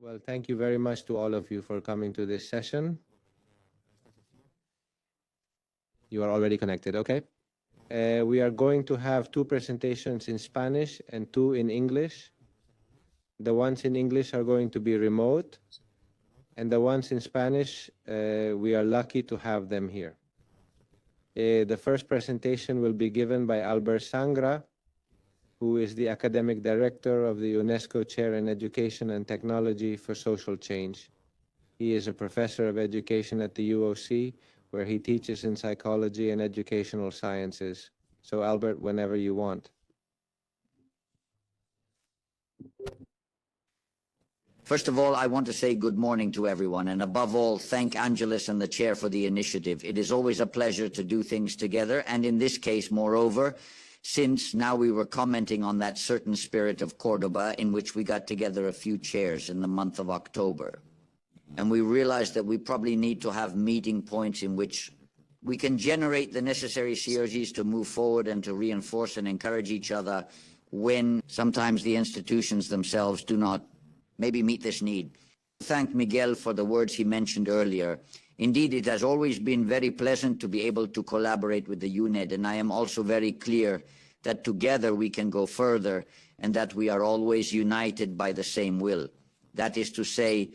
Well, thank you very much to all of you for coming to this session. You are already connected, okay? We are going to have two presentations in Spanish and two in English. The ones in English are going to be remote, and the ones in Spanish, we are lucky to have them here. The first presentation will be given by Albert Sangrá, who is the Academic Director of the UNESCO Chair in Education and Technology for Social Change. He is a Professor of Education at the UOC, where he teaches in psychology and educational sciences. So Albert, whenever you want. First of all, I want to say good morning to everyone, and above all, thank Angeles and the chair for the initiative. It is always a pleasure to do things together, and in this case, moreover, since now we were commenting on that certain spirit of Cordoba in which we got together a few chairs in the month of October. And we realized that we probably need to have meeting points in which we can generate the necessary synergies to move forward and to reinforce and encourage each other when sometimes the institutions themselves do not maybe meet this need. Thank Miguel for the words he mentioned earlier. Indeed, it has always been very pleasant to be able to collaborate with the UNED, and I am also very clear that together we can go further and that we are always united by the same will. That is to say,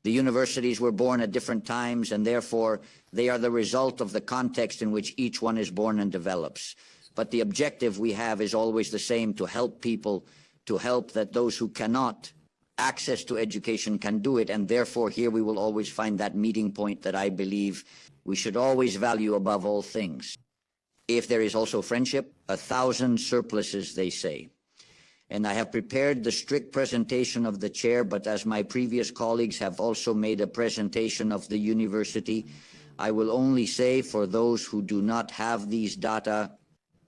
the universities were born at different times, and therefore they are the result of the context in which each one is born and develops. But the objective we have is always the same: to help people, to help that those who cannot access to education can do it, and therefore here we will always find that meeting point that I believe we should always value above all things. If there is also friendship, 1,000 surpluses, they say. And I have prepared the strict presentation of the chair, but as my previous colleagues have also made a presentation of the university, I will only say for those who do not have these data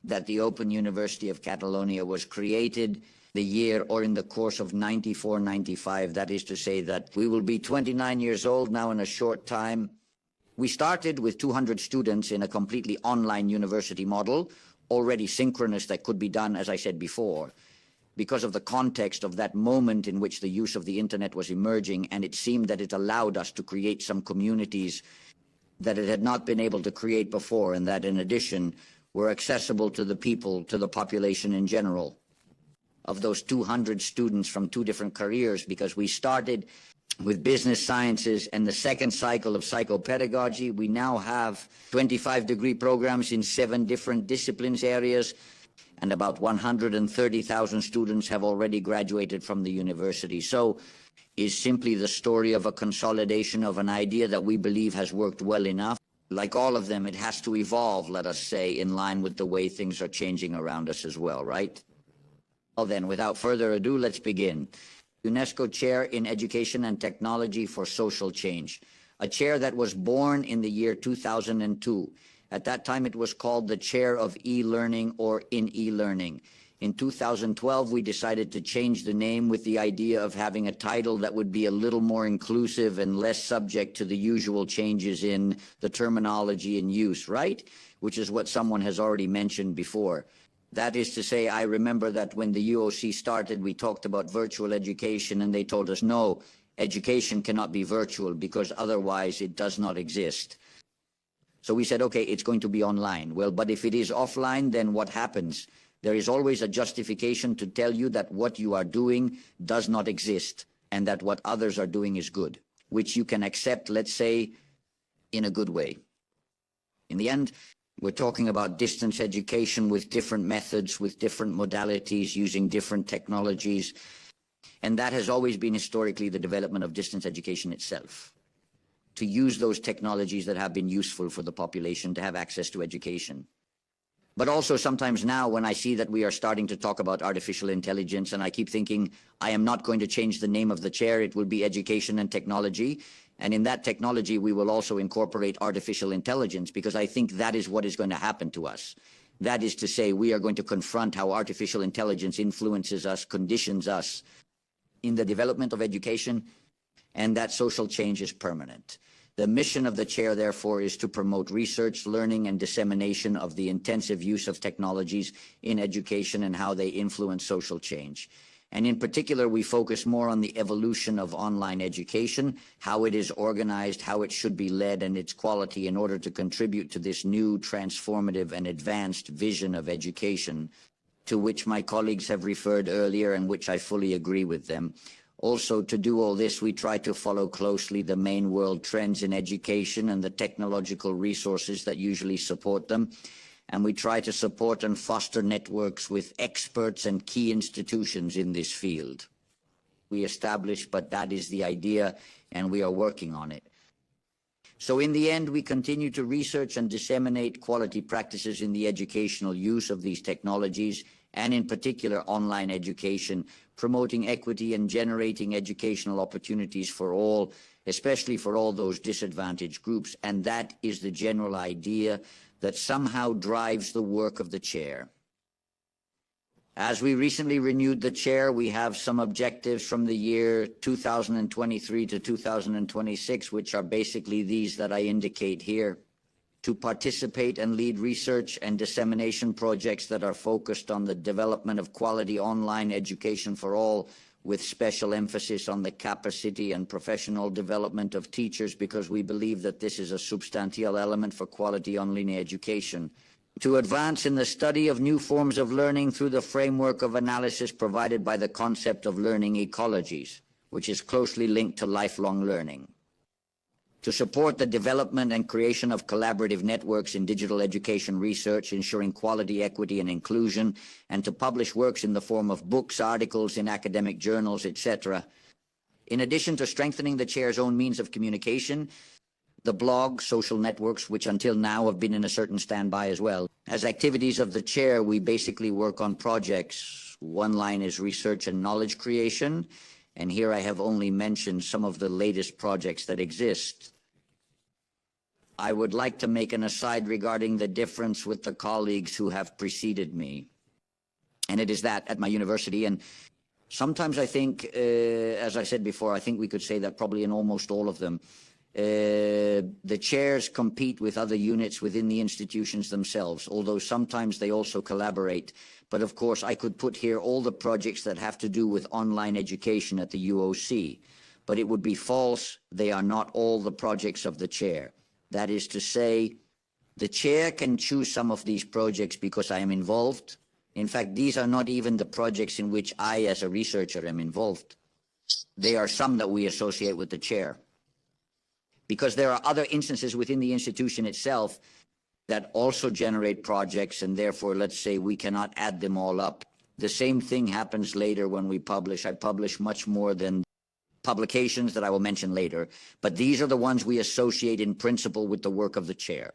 that the Open University of Catalonia was created the year or in the course of 94-95. That is to say that we will be 29 years old now in a short time. We started with 200 students in a completely online university model, already synchronous, that could be done, as I said before, because of the context of that moment in which the use of the internet was emerging, and it seemed that it allowed us to create some communities that it had not been able to create before, and that in addition were accessible to the people, to the population in general. Of those 200 students from two different careers, because we started with business sciences and the second cycle of psychopedagogy, we now have 25-degree programs in 7 different disciplines areas, and about 130,000 students have already graduated from the university. So is simply the story of a consolidation of an idea that we believe has worked well enough. Like all of them, it has to evolve, let us say, in line with the way things are changing around us as well, right? Well then, without further ado, let's begin. UNESCO Chair in Education and Technology for Social Change, a chair that was born in the year 2002. At that time, it was called the Chair of E-Learning or in E-Learning. In 2012, we decided to change the name with the idea of having a title that would be a little more inclusive and less subject to the usual changes in the terminology in use, right? Which is what someone has already mentioned before. That is to say, I remember that when the UOC started, we talked about virtual education, and they told us, no, education cannot be virtual because otherwise it does not exist. So we said, okay, it's going to be online. Well, but if it is offline, then what happens? There is always a justification to tell you that what you are doing does not exist and that what others are doing is good, which you can accept, let's say, in a good way. In the end, we're talking about distance education with different methods, with different modalities, using different technologies. And that has always been historically the development of distance education itself, to use those technologies that have been useful for the population to have access to education. But also sometimes now when I see that we are starting to talk about artificial intelligence, and I keep thinking, I am not going to change the name of the chair, it will be Education and Technology. And in that technology, we will also incorporate artificial intelligence, because I think that is what is going to happen to us. That is to say, we are going to confront how artificial intelligence influences us, conditions us in the development of education, and that social change is permanent. The mission of the chair, therefore, is to promote research, learning, and dissemination of the intensive use of technologies in education and how they influence social change. And in particular, we focus more on the evolution of online education, how it is organized, how it should be led, and its quality in order to contribute to this new transformative and advanced vision of education, to which my colleagues have referred earlier and which I fully agree with them. Also, to do all this, we try to follow closely the main world trends in education and the technological resources that usually support them. And we try to support and foster networks with experts and key institutions in this field. We establish, but that is the idea, and we are working on it. So in the end, we continue to research and disseminate quality practices in the educational use of these technologies, and in particular online education, promoting equity and generating educational opportunities for all, especially for all those disadvantaged groups. And that is the general idea that somehow drives the work of the chair. As we recently renewed the chair, we have some objectives from the year 2023 to 2026, which are basically these that I indicate here: to participate and lead research and dissemination projects that are focused on the development of quality online education for all, with special emphasis on the capacity and professional development of teachers, because we believe that this is a substantial element for quality online education. To advance in the study of new forms of learning through the framework of analysis provided by the concept of learning ecologies, which is closely linked to lifelong learning. To support the development and creation of collaborative networks in digital education research, ensuring quality, equity, and inclusion, and to publish works in the form of books, articles in academic journals, etc. In addition to strengthening the chair's own means of communication, the blog, social networks, which until now have been in a certain standby as well. As activities of the chair, we basically work on projects. One line is research and knowledge creation, and here I have only mentioned some of the latest projects that exist. I would like to make an aside regarding the difference with the colleagues who have preceded me. And it is that at my university, and sometimes I think, as I said before, I think we could say that probably in almost all of them, the chairs compete with other units within the institutions themselves, although sometimes they also collaborate. But of course, I could put here all the projects that have to do with online education at the UOC. But it would be false. They are not all the projects of the chair. That is to say, the chair can choose some of these projects because I am involved. In fact, these are not even the projects in which I, as a researcher, am involved. They are some that we associate with the chair. Because there are other instances within the institution itself that also generate projects, and therefore, let's say, we cannot add them all up. The same thing happens later when we publish. I publish much more than publications that I will mention later, but these are the ones we associate in principle with the work of the chair.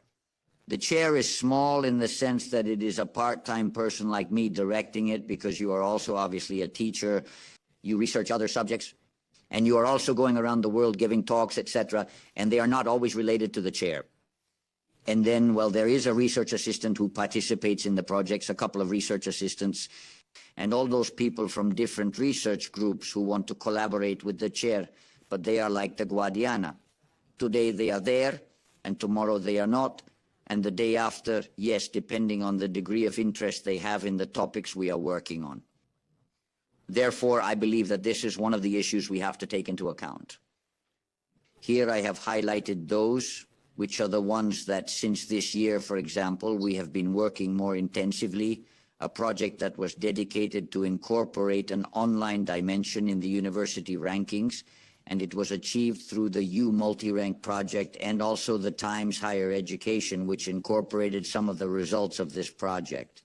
The chair is small in the sense that it is a part-time person like me directing it, because you are also obviously a teacher, you research other subjects, and you are also going around the world giving talks, etc., and they are not always related to the chair. And then, well, there is a research assistant who participates in the projects, a couple of research assistants, and all those people from different research groups who want to collaborate with the chair, but they are like the Guadiana. Today they are there, and tomorrow they are not, and the day after, yes, depending on the degree of interest they have in the topics we are working on. Therefore, I believe that this is one of the issues we have to take into account. Here I have highlighted those which are the ones that since this year, for example, we have been working more intensively, a project that was dedicated to incorporate an online dimension in the university rankings, and it was achieved through the U Multi-Rank project and also the Times Higher Education, which incorporated some of the results of this project.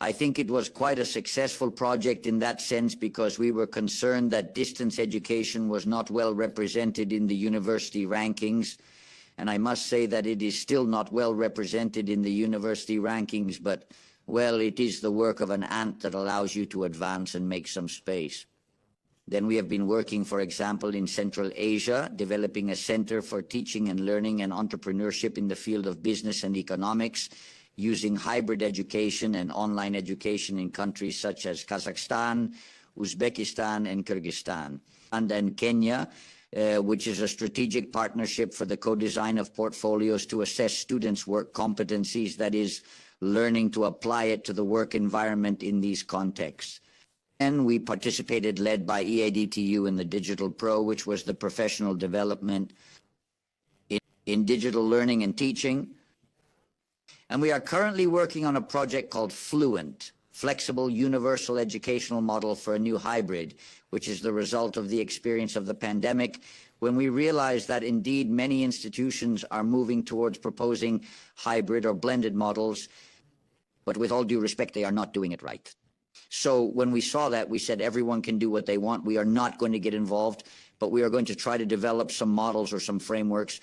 I think it was quite a successful project in that sense, because we were concerned that distance education was not well represented in the university rankings. And I must say that it is still not well represented in the university rankings, but, well, it is the work of an ant that allows you to advance and make some space. Then we have been working, for example, in Central Asia, developing a center for teaching and learning and entrepreneurship in the field of business and economics, using hybrid education and online education in countries such as Kazakhstan, Uzbekistan, and Kyrgyzstan. And then Kenya, which is a strategic partnership for the co-design of portfolios to assess students' work competencies, that is, learning to apply it to the work environment in these contexts. And we participated, led by EADTU, in the Digital Pro, which was the professional development in digital learning and teaching. And we are currently working on a project called Fluent, Flexible Universal Educational Model for a New Hybrid, which is the result of the experience of the pandemic, when we realized that indeed many institutions are moving towards proposing hybrid or blended models, but with all due respect, they are not doing it right. So when we saw that, we said everyone can do what they want. We are not going to get involved, but we are going to try to develop some models or some frameworks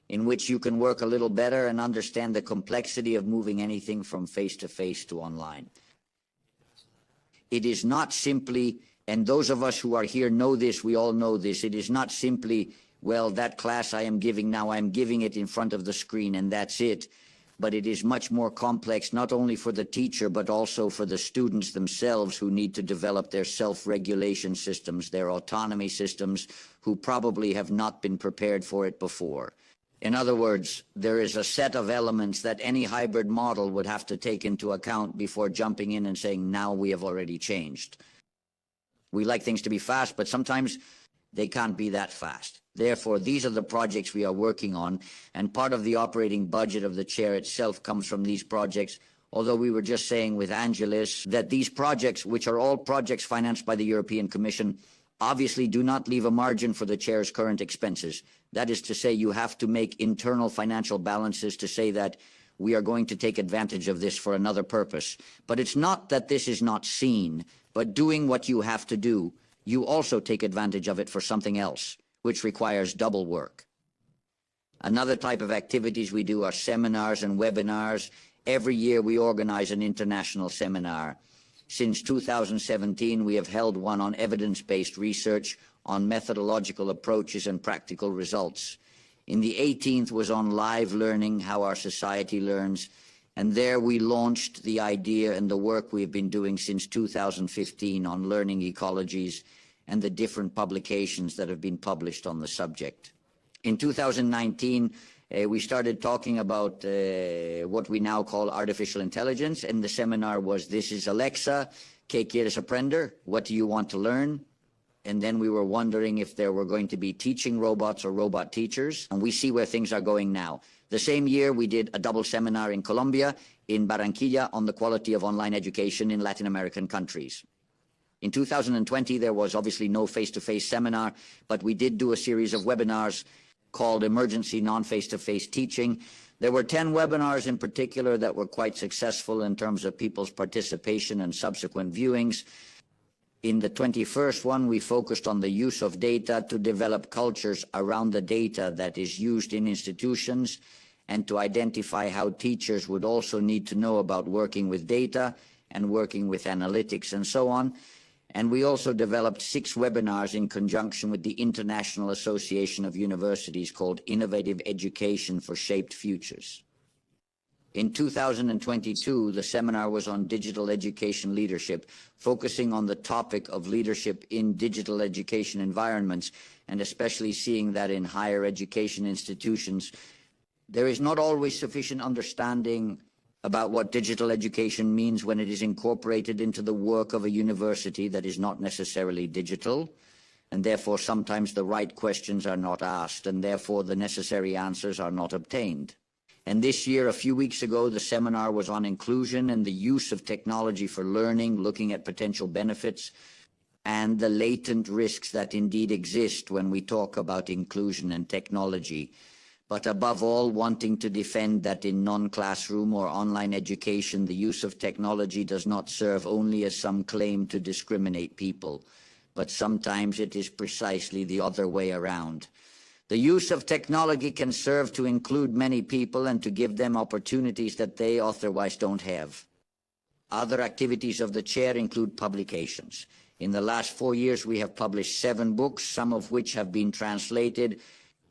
in which you can work a little better and understand the complexity of moving anything from face-to-face to online. It is not simply, and those of us who are here know this, we all know this, it is not simply, well, that class I am giving now, I'm giving it in front of the screen and that's it. But it is much more complex, not only for the teacher, but also for the students themselves who need to develop their self-regulation systems, their autonomy systems, who probably have not been prepared for it before. In other words, there is a set of elements that any hybrid model would have to take into account before jumping in and saying, now we have already changed. We like things to be fast, but sometimes they can't be that fast. Therefore, these are the projects we are working on, and part of the operating budget of the chair itself comes from these projects, although we were just saying with Angelis that these projects, which are all projects financed by the European Commission, obviously do not leave a margin for the chair's current expenses. That is to say, you have to make internal financial balances to say that we are going to take advantage of this for another purpose. But it's not that this is not seen, but doing what you have to do, you also take advantage of it for something else, which requires double work. Another type of activities we do are seminars and webinars. Every year we organize an international seminar. Since 2017, we have held one on evidence-based research, on methodological approaches and practical results. In the 18th was on live learning, how our society learns, and there we launched the idea and the work we've been doing since 2015 on learning ecologies and the different publications that have been published on the subject. In 2019, we started talking about what we now call artificial intelligence, and the seminar was, this is Alexa, ¿qué quieres aprender? What do you want to learn? And then we were wondering if there were going to be teaching robots or robot teachers, and we see where things are going now. The same year, we did a double seminar in Colombia, in Barranquilla, on the quality of online education in Latin American countries. In 2020, there was obviously no face-to-face seminar, but we did do a series of webinars called Emergency Non-Face-to-Face Teaching. There were 10 webinars in particular that were quite successful in terms of people's participation and subsequent viewings. In the 21st one, we focused on the use of data to develop cultures around the data that is used in institutions and to identify how teachers would also need to know about working with data and working with analytics and so on. And we also developed 6 webinars in conjunction with the International Association of Universities called Innovative Education for Shaped Futures. In 2022, the seminar was on digital education leadership, focusing on the topic of leadership in digital education environments, and especially seeing that in higher education institutions, there is not always sufficient understanding about what digital education means when it is incorporated into the work of a university that is not necessarily digital, and therefore sometimes the right questions are not asked, and therefore the necessary answers are not obtained. And this year, a few weeks ago, the seminar was on inclusion and the use of technology for learning, looking at potential benefits and the latent risks that indeed exist when we talk about inclusion and technology. But above all, wanting to defend that in non-classroom or online education, the use of technology does not serve only as some claim to discriminate people, but sometimes it is precisely the other way around. The use of technology can serve to include many people and to give them opportunities that they otherwise don't have. Other activities of the chair include publications. In the last 4 years, we have published 7 books, some of which have been translated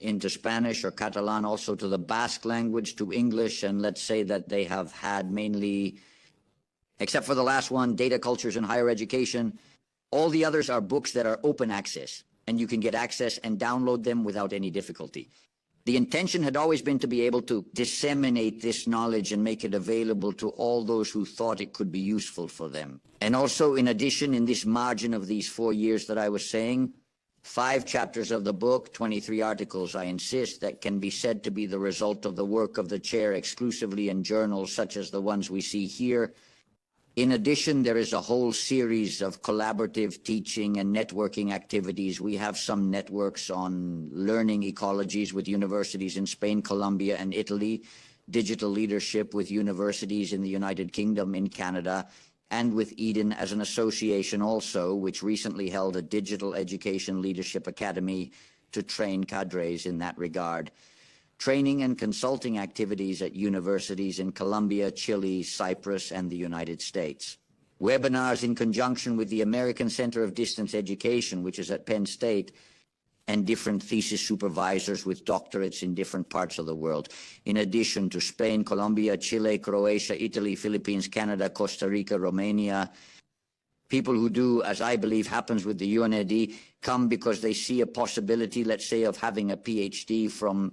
into Spanish or Catalan, also to the Basque language, to English, and let's say that they have had mainly, except for the last one, Data Cultures in Higher Education, all the others are books that are open access, and you can get access and download them without any difficulty. The intention had always been to be able to disseminate this knowledge and make it available to all those who thought it could be useful for them. And also, in addition, in this margin of these 4 years that I was saying, 5 chapters of the book, 23 articles, I insist, that can be said to be the result of the work of the chair exclusively in journals such as the ones we see here. In addition, there is a whole series of collaborative teaching and networking activities. We have some networks on learning ecologies with universities in Spain, Colombia, and Italy, digital leadership with universities in the United Kingdom, in Canada, and with Eden as an association also, which recently held a Digital Education Leadership Academy to train cadres in that regard. Training and consulting activities at universities in Colombia, Chile, Cyprus, and the United States. Webinars in conjunction with the American Center of Distance Education, which is at Penn State, and different thesis supervisors with doctorates in different parts of the world, in addition to Spain, Colombia, Chile, Croatia, Italy, Philippines, Canada, Costa Rica, Romania. People who do, as I believe happens with the UNED, come because they see a possibility, let's say, of having a PhD from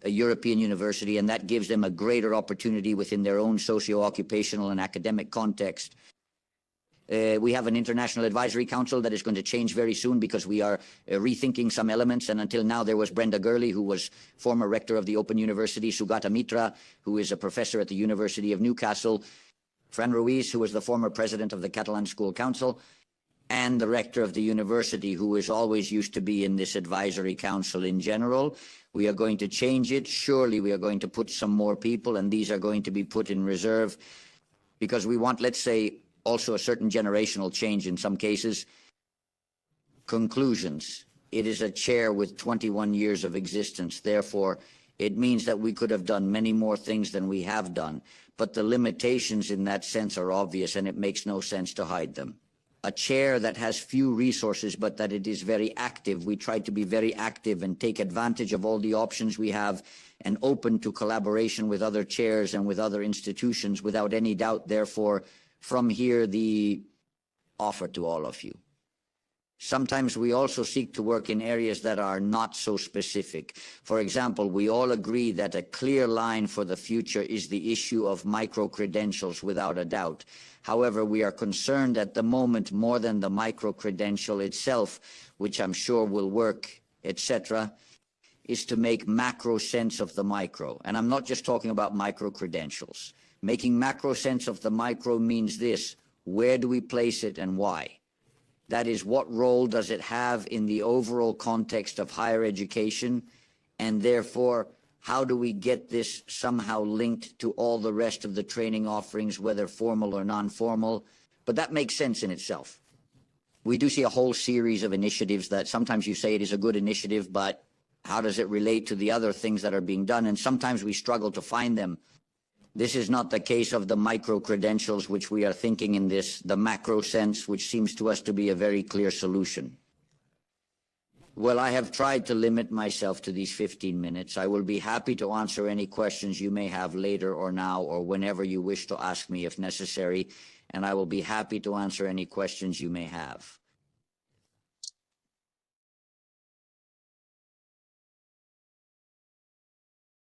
a European university, and that gives them a greater opportunity within their own socio-occupational and academic context. We have an International Advisory Council that is going to change very soon because we are rethinking some elements. And until now, there was Brenda Gurley, who was former rector of the Open University, Sugata Mitra, who is a professor at the University of Newcastle, Fran Ruiz, who was the former president of the Catalan School Council, and the rector of the university, who is always used to be in this advisory council in general. We are going to change it. Surely we are going to put some more people, and these are going to be put in reserve because we want, let's say, also a certain generational change in some cases. Conclusions. It is a chair with 21 years of existence. Therefore, it means that we could have done many more things than we have done. But the limitations in that sense are obvious, and it makes no sense to hide them. A chair that has few resources, but that it is very active. We try to be very active and take advantage of all the options we have and open to collaboration with other chairs and with other institutions without any doubt. Therefore, from here, the offer to all of you. Sometimes we also seek to work in areas that are not so specific. For example, we all agree that a clear line for the future is the issue of micro-credentials without a doubt. However, we are concerned at the moment more than the micro-credential itself, which I'm sure will work, etc., is to make macro sense of the micro. And I'm not just talking about micro-credentials. Making macro sense of the micro means this: where do we place it and why? That is, what role does it have in the overall context of higher education? And therefore, how do we get this somehow linked to all the rest of the training offerings, whether formal or non-formal? But that makes sense in itself. We do see a whole series of initiatives that sometimes you say it is a good initiative, but how does it relate to the other things that are being done? And sometimes we struggle to find them. This is not the case of the micro-credentials, which we are thinking in the macro sense, which seems to us to be a very clear solution. Well, I have tried to limit myself to these 15 minutes. I will be happy to answer any questions you may have later or now or whenever you wish to ask me if necessary, and I will be happy to answer any questions you may have.